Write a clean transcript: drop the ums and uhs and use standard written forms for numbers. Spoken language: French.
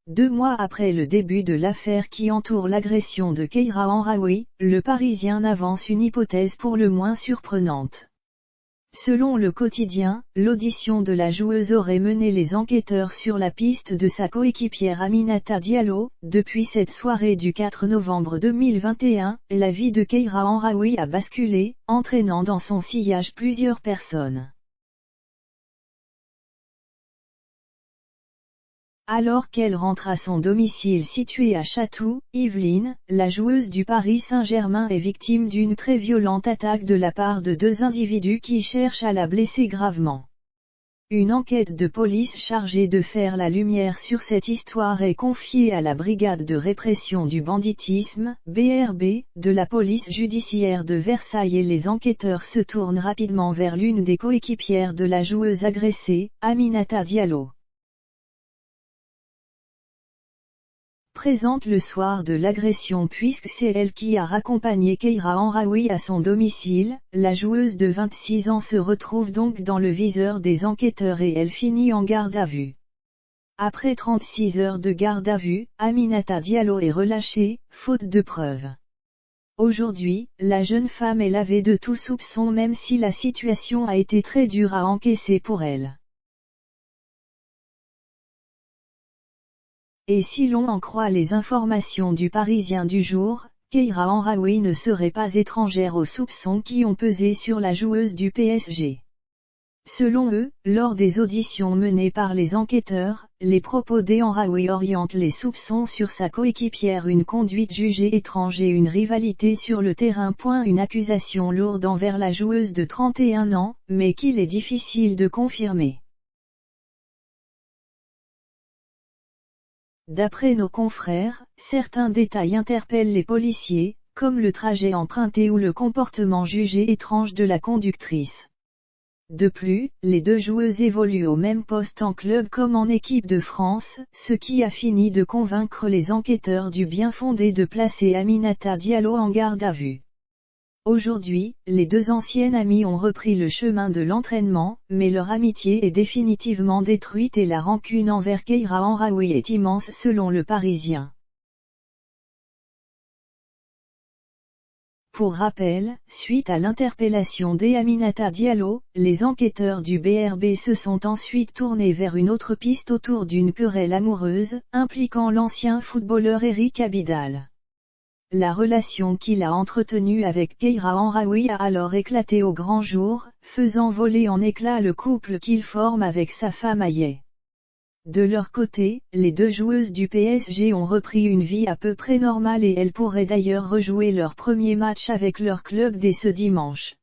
2 mois après le début de l'affaire qui entoure l'agression de Keira Amraoui, le Parisien avance une hypothèse pour le moins surprenante. Selon le quotidien, l'audition de la joueuse aurait mené les enquêteurs sur la piste de sa coéquipière Aminata Diallo. Depuis cette soirée du 4 novembre 2021, la vie de Keira Amraoui a basculé, entraînant dans son sillage plusieurs personnes. Alors qu'elle rentre à son domicile situé à Chatou, Yvelines, la joueuse du Paris Saint-Germain est victime d'une très violente attaque de la part de 2 individus qui cherchent à la blesser gravement. Une enquête de police chargée de faire la lumière sur cette histoire est confiée à la Brigade de répression du banditisme, BRB, de la police judiciaire de Versailles et les enquêteurs se tournent rapidement vers l'une des coéquipières de la joueuse agressée, Aminata Diallo. Présente le soir de l'agression puisque c'est elle qui a raccompagné Keira Amraoui à son domicile, la joueuse de 26 ans se retrouve donc dans le viseur des enquêteurs et elle finit en garde à vue. Après 36 heures de garde à vue, Aminata Diallo est relâchée, faute de preuves. Aujourd'hui, la jeune femme est lavée de tout soupçon même si la situation a été très dure à encaisser pour elle. Et si l'on en croit les informations du Parisien du jour, Keira Amraoui ne serait pas étrangère aux soupçons qui ont pesé sur la joueuse du PSG. Selon eux, lors des auditions menées par les enquêteurs, les propos d'Amraoui orientent les soupçons sur sa coéquipière, une conduite jugée étrange et une rivalité sur le terrain. Une accusation lourde envers la joueuse de 31 ans, mais qu'il est difficile de confirmer. D'après nos confrères, certains détails interpellent les policiers, comme le trajet emprunté ou le comportement jugé étrange de la conductrice. De plus, les 2 joueuses évoluent au même poste en club comme en équipe de France, ce qui a fini de convaincre les enquêteurs du bien fondé de placer Aminata Diallo en garde à vue. Aujourd'hui, les 2 anciennes amies ont repris le chemin de l'entraînement, mais leur amitié est définitivement détruite et la rancune envers Keira Amraoui est immense selon le Parisien. Pour rappel, suite à l'interpellation d'Aminata Diallo, les enquêteurs du BRB se sont ensuite tournés vers une autre piste autour d'une querelle amoureuse, impliquant l'ancien footballeur Eric Abidal. La relation qu'il a entretenue avec Keira Amraoui a alors éclaté au grand jour, faisant voler en éclats le couple qu'il forme avec sa femme Aïe. De leur côté, les 2 joueuses du PSG ont repris une vie à peu près normale et elles pourraient d'ailleurs rejouer leur premier match avec leur club dès ce dimanche.